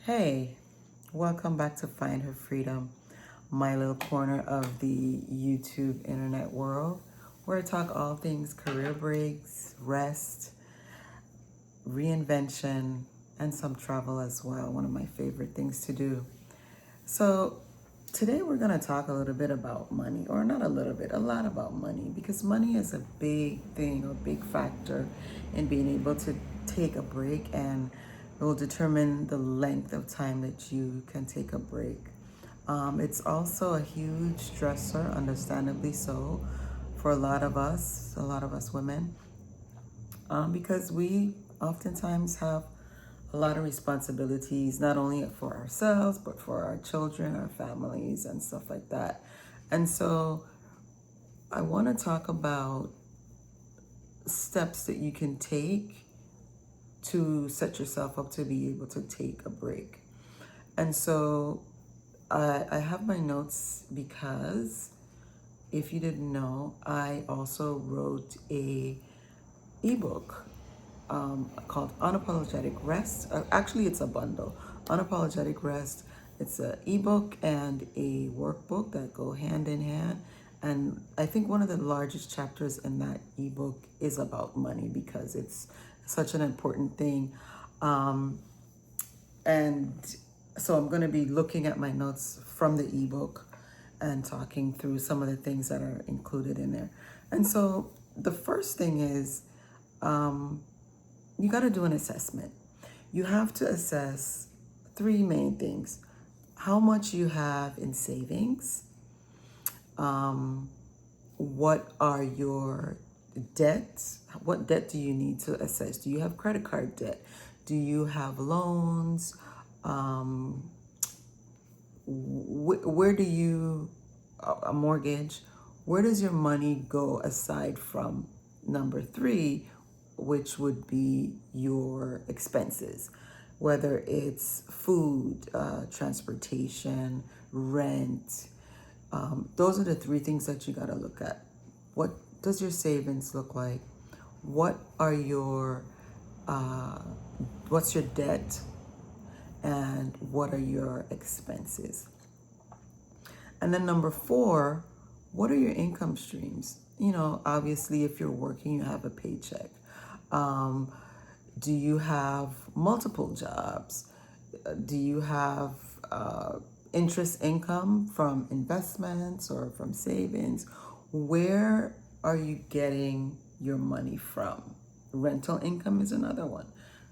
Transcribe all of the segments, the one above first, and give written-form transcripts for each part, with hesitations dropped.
Hey, welcome back to Find Her Freedom, my little corner of the YouTube internet world, where I talk all things career breaks, rest, reinvention, and some travel as well. One of my favorite things to do. So, today we're going to talk a little bit about money, or not a little bit, a lot about money, because money is a big thing or big factor in being able to take a break, and it will determine the length of time that you can take a break. It's also a huge stressor, understandably so, for a lot of us women, because we oftentimes have a lot of responsibilities, not only for ourselves, but for our children, our families, and stuff like that. And so I want to talk about steps that you can take to set yourself up to be able to take a break. And so I have my notes because if you didn't know, I also wrote a ebook called Unapologetic Rest. Actually, it's a bundle. Unapologetic Rest. It's an ebook and a workbook that go hand in hand. And I think one of the largest chapters in that ebook is about money because it's such an important thing. And so I'm going to be looking at my notes from the ebook and talking through some of the things that are included in there. And so the first thing is, you got to do an assessment. You have to assess three main things: how much you have in savings, what are your debts, what debt do you need to assess? Do you have credit card debt? Do you have loans? Where do you, a mortgage, where does your money go aside from number three, which would be your expenses, whether it's food, transportation, rent. Those are the three things that you got to look at. What does your savings look like? What are your, what's your debt? And what are your expenses? And then number four, what are your income streams? You know, obviously, if you're working, you have a paycheck. Do you have multiple jobs? Do you have interest income from investments or from savings? Where are you getting your money from? Rental income is another one.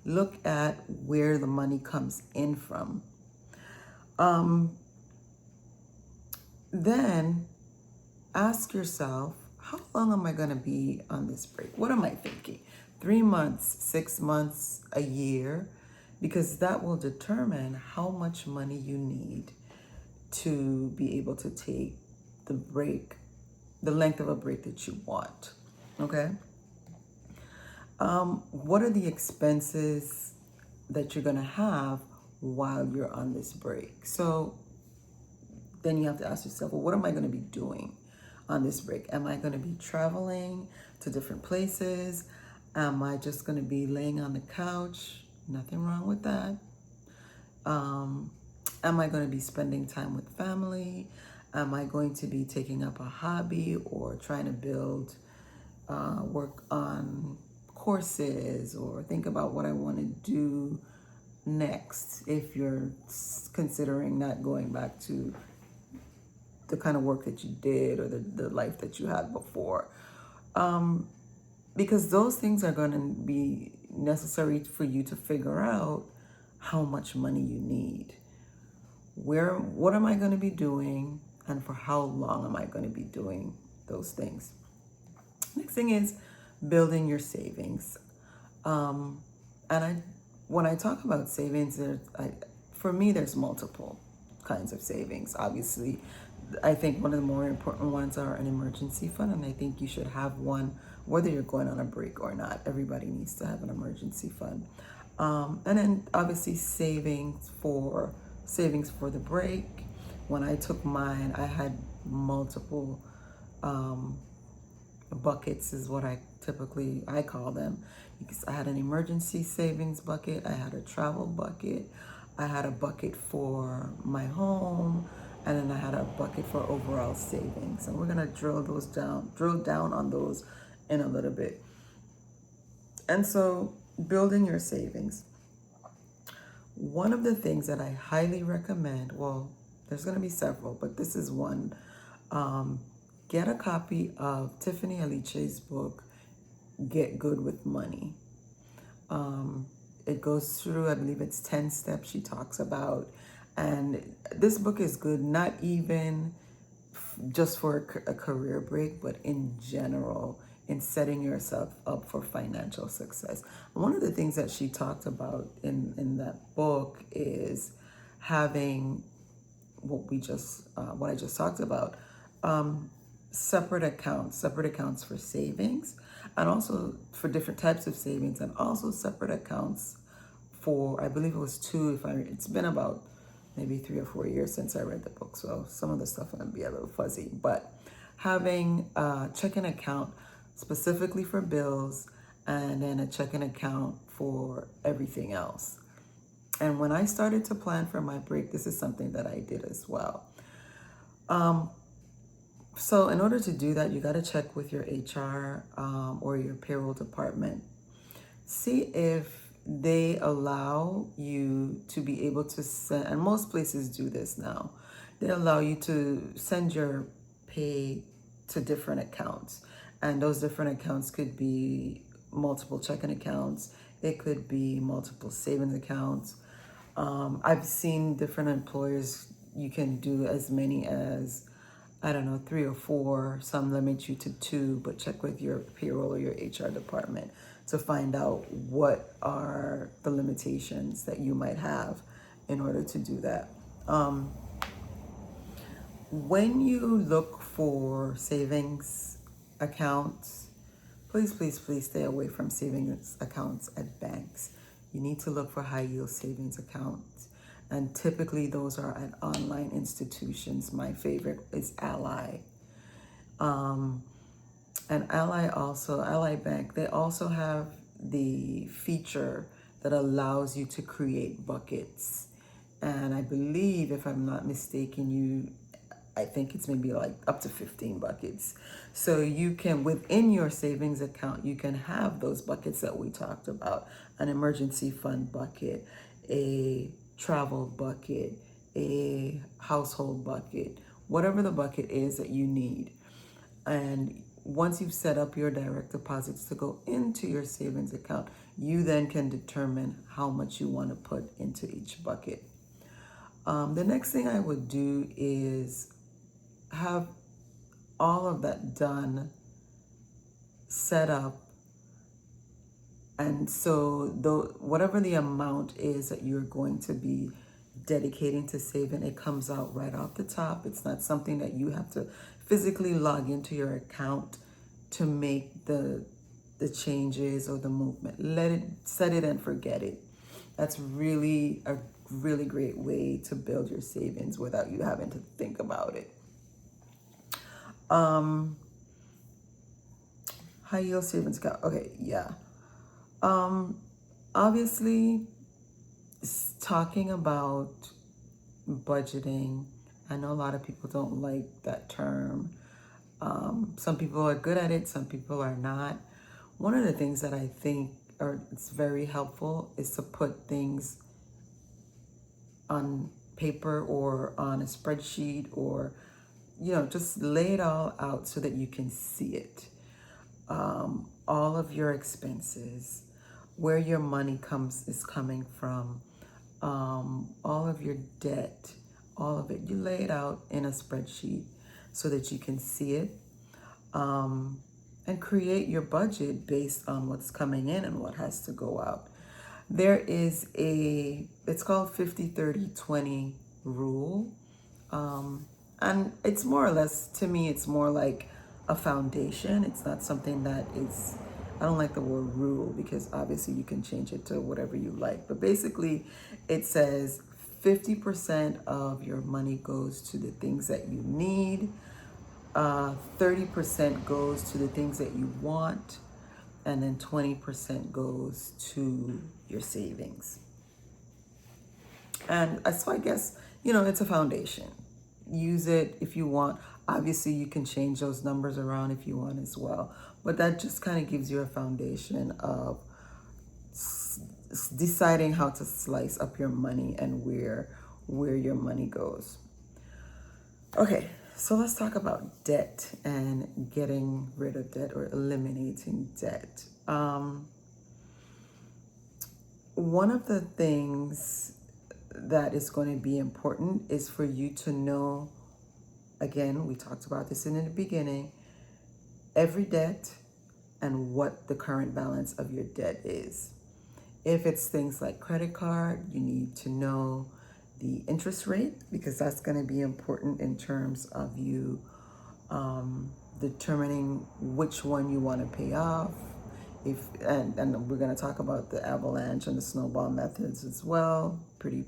Look at where the money comes in from. Then ask yourself, how long am I going to be on this break? What am I thinking? 3 months, 6 months, a year? Because that will determine how much money you need to be able to take the break, the length of a break that you want. Okay? What are the expenses that you're going to have while you're on this break? So then you have to ask yourself, well, what am I going to be doing on this break? Am I going to be traveling to different places? Am I just going to be laying on the couch? Nothing wrong with that. Am I going to be spending time with family? Am I going to be taking up a hobby or trying to build, work on courses or think about what I want to do next if you're considering not going back to the kind of work that you did or the life that you had before. Because those things are going to be necessary for you to figure out how much money you need. What am I going to be doing, and for how long am I going to be doing those things? Next thing is building your savings. When I talk about savings, for me, there's multiple kinds of savings. Obviously, I think one of the more important ones are an emergency fund, and I think you should have one whether you're going on a break or not. Everybody needs to have an emergency fund. And then obviously savings for the break. When I took mine, I had multiple buckets is what I call them, because I had an emergency savings bucket, I had a travel bucket, I had a bucket for my home, and then I had a bucket for overall savings. And we're gonna drill down on those in a little bit. And so, building your savings. One of the things that I highly recommend, well, there's gonna be several, but this is one. Um, get a copy of Tiffany Alice's book, Get Good with Money. It goes through, I believe it's 10 steps she talks about. And this book is good, not even just for a career break, but in general, in setting yourself up for financial success. One of the things that she talked about in that book is having what I just talked about, separate accounts for savings, and also for different types of savings, and also separate accounts for, I believe it was two. It's been about maybe 3 or 4 years since I read the book, so some of the stuff might be a little fuzzy. But having a checking account specifically for bills, and then a checking account for everything else. And when I started to plan for my break, this is something that I did as well. So in order to do that, you got to check with your HR or your payroll department. See if they allow you to be able to send, and most places do this now, they allow you to send your pay to different accounts. And those different accounts could be multiple checking accounts, it could be multiple savings accounts. I've seen different employers, you can do as many as, I don't know, 3 or 4. Some limit you to 2, but check with your payroll or your HR department to find out what are the limitations that you might have in order to do that. When you look for savings accounts, please stay away from savings accounts at banks. You need to look for high yield savings accounts. And typically those are at online institutions. My favorite is Ally. And Ally Bank, they also have the feature that allows you to create buckets. And I believe, if I'm not mistaken, I think it's maybe like up to 15 buckets. So you can, within your savings account, you can have those buckets that we talked about: an emergency fund bucket, a travel bucket, a household bucket, whatever the bucket is that you need. And once you've set up your direct deposits to go into your savings account, you then can determine how much you want to put into each bucket. The next thing I would do is have all of that done, set up. And so whatever the amount is that you're going to be dedicating to saving, it comes out right off the top. It's not something that you have to physically log into your account to make the changes or the movement. Set it and forget it. That's really a really great way to build your savings without you having to think about it. High yield savings account. Okay, yeah. Obviously, talking about budgeting, I know a lot of people don't like that term. Some people are good at it, some people are not. One of the things that I think it's very helpful is to put things on paper or on a spreadsheet, or just lay it all out so that you can see it. All of your expenses, where your money is coming from, all of your debt, all of it. You lay it out in a spreadsheet so that you can see it, and create your budget based on what's coming in and what has to go out. There is it's called 50-30-20 rule. And it's more or less, to me, it's more like a foundation. It's not something that is, I don't like the word rule because obviously you can change it to whatever you like. But basically it says 50% of your money goes to the things that you need. 30% goes to the things that you want. And then 20% goes to your savings. And so I guess, it's a foundation. Use it if you want. Obviously, you can change those numbers around if you want as well. But that just kind of gives you a foundation of deciding how to slice up your money and where your money goes. Okay, so let's talk about debt and getting rid of debt or eliminating debt. One of the things that is going to be important is for you to know, again, we talked about this in the beginning, every debt and what the current balance of your debt is. If it's things like credit card, you need to know the interest rate, because that's going to be important in terms of you determining which one you want to pay off. And we're going to talk about the avalanche and the snowball methods as well. Pretty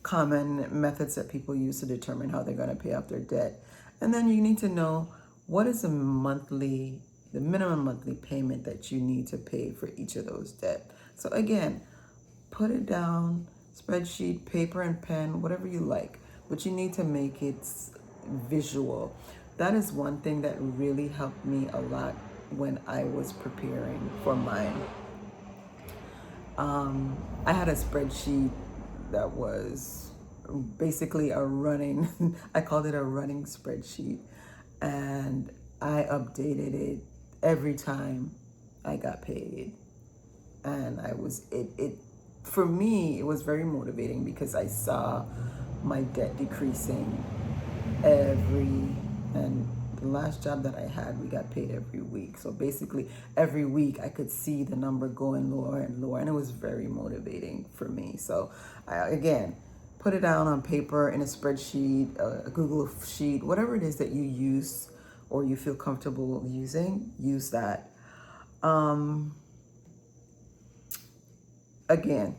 common methods that people use to determine how they're going to pay off their debt. And then you need to know what is the minimum monthly payment that you need to pay for each of those debt. So again, put it down, spreadsheet, paper and pen, whatever you like, but you need to make it visual. That is one thing that really helped me a lot when I was preparing for mine. I had a spreadsheet that was basically a running, I called it a running spreadsheet, and I updated it every time I got paid. And for me, it was very motivating because I saw my debt decreasing and the last job that I had, we got paid every week. So basically every week I could see the number going lower and lower, and it was very motivating for me. So again, put it down on paper, in a spreadsheet, a Google sheet, whatever it is that you use or you feel comfortable using, use that. Again,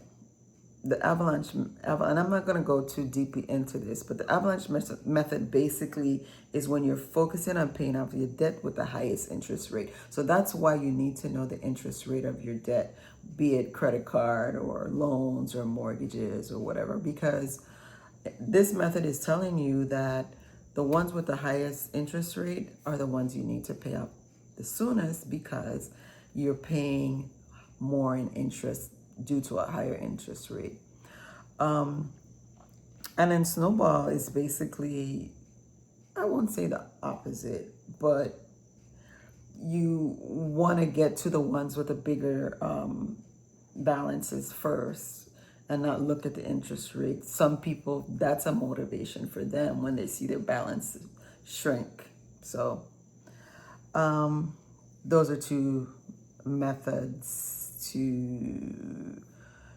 the avalanche, and I'm not going to go too deeply into this, but the avalanche method basically is when you're focusing on paying off your debt with the highest interest rate. So that's why you need to know the interest rate of your debt, be it credit card or loans or mortgages or whatever, because this method is telling you that the ones with the highest interest rate are the ones you need to pay off the soonest, because you're paying more in interest due to a higher interest rate. And then snowball is basically, I won't say the opposite, but you want to get to the ones with the bigger balances first and not look at the interest rate. Some people, that's a motivation for them when they see their balance shrink. So those are two methods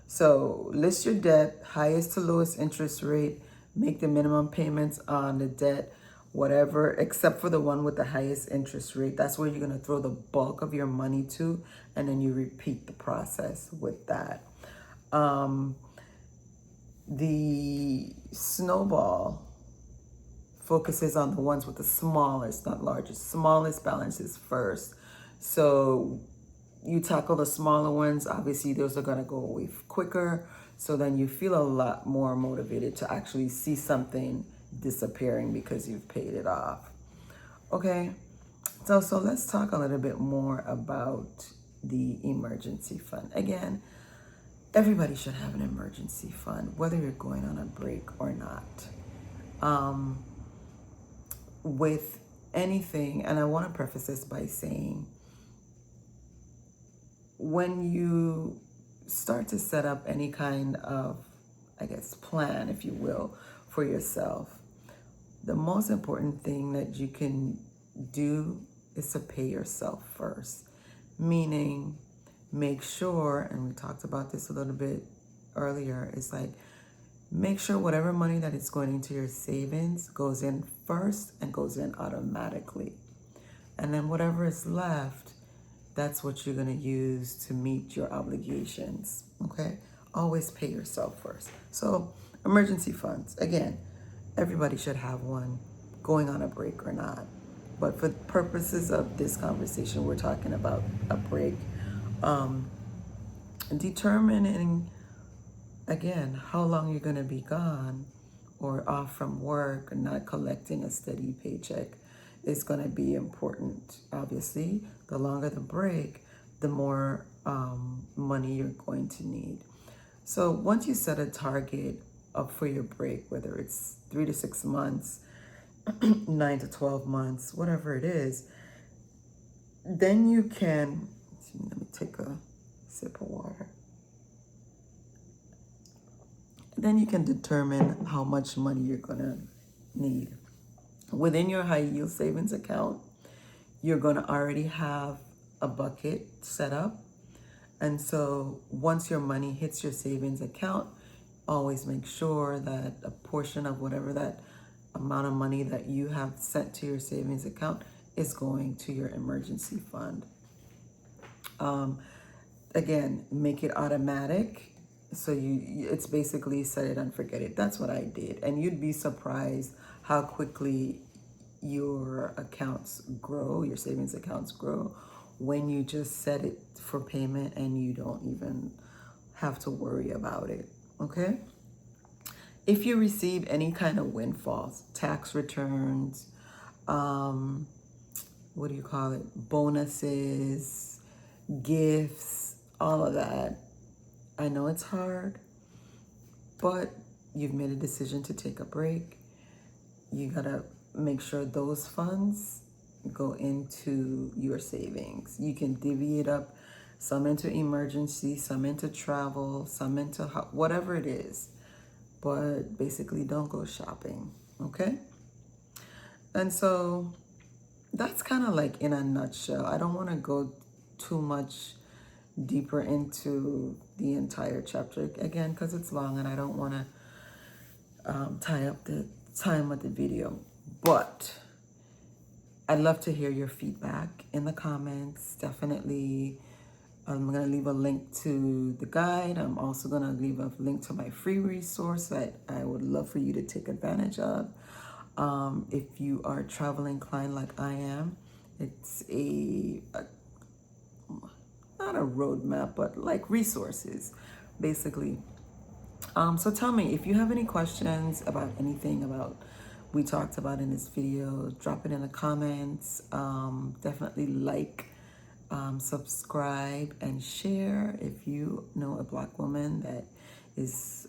so list your debt, highest to lowest interest rate, make the minimum payments on the debt, whatever, except for the one with the highest interest rate. That's where you're going to throw the bulk of your money to, and then you repeat the process with that. The snowball focuses on the ones with the smallest, not largest, smallest balances first. So you tackle the smaller ones, obviously those are going to go away quicker. So then you feel a lot more motivated to actually see something disappearing because you've paid it off. Okay, so let's talk a little bit more about the emergency fund. Again, everybody should have an emergency fund, whether you're going on a break or not. With anything, and I want to preface this by saying, when you start to set up any kind of, I guess, plan, if you will, for yourself, the most important thing that you can do is to pay yourself first. Meaning, make sure, and we talked about this a little bit earlier, it's like, make sure whatever money that is going into your savings goes in first and goes in automatically. And then whatever is left, that's what you're going to use to meet your obligations, okay? Always pay yourself first. So emergency funds, again, everybody should have one, going on a break or not. But for purposes of this conversation, we're talking about a break. Determining again, how long you're going to be gone or off from work and not collecting a steady paycheck is going to be important. Obviously, the longer the break, the more money you're going to need. So once you set a target up for your break, whether it's 3 to 6 months, 9 to 12 months, whatever it is, then you can, let me take a sip of water. Then you can determine how much money you're gonna need. Within your high yield savings account, you're gonna already have a bucket set up. And so once your money hits your savings account, always make sure that a portion of whatever that amount of money that you have sent to your savings account is going to your emergency fund. Again, make it automatic. So it's basically set it and forget it. That's what I did. And you'd be surprised how quickly your accounts grow, your savings accounts grow, when you just set it for payment and you don't even have to worry about it. Okay? If you receive any kind of windfalls, tax returns, what do you call it? Bonuses, gifts, all of that. I know it's hard, but you've made a decision to take a break. You gotta make sure those funds go into your savings. You can divvy it up, some into emergency, some into travel, some into whatever it is. But basically, don't go shopping, okay? And so that's kind of like in a nutshell. I don't want to go too much deeper into the entire chapter again because it's long and I don't want to tie up the time of the video. But I'd love to hear your feedback in the comments. Definitely, I'm going to leave a link to the guide. I'm also going to leave a link to my free resource that I would love for you to take advantage of. If you are a travel inclined like I am, it's not a roadmap, but like resources, basically. So tell me if you have any questions about anything about we talked about in this video, drop it in the comments. Definitely like, subscribe, and share if you know a Black woman that is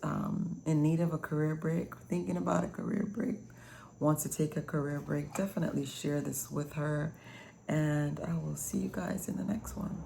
in need of a career break, thinking about a career break, wants to take a career break. Definitely share this with her, and I will see you guys in the next one.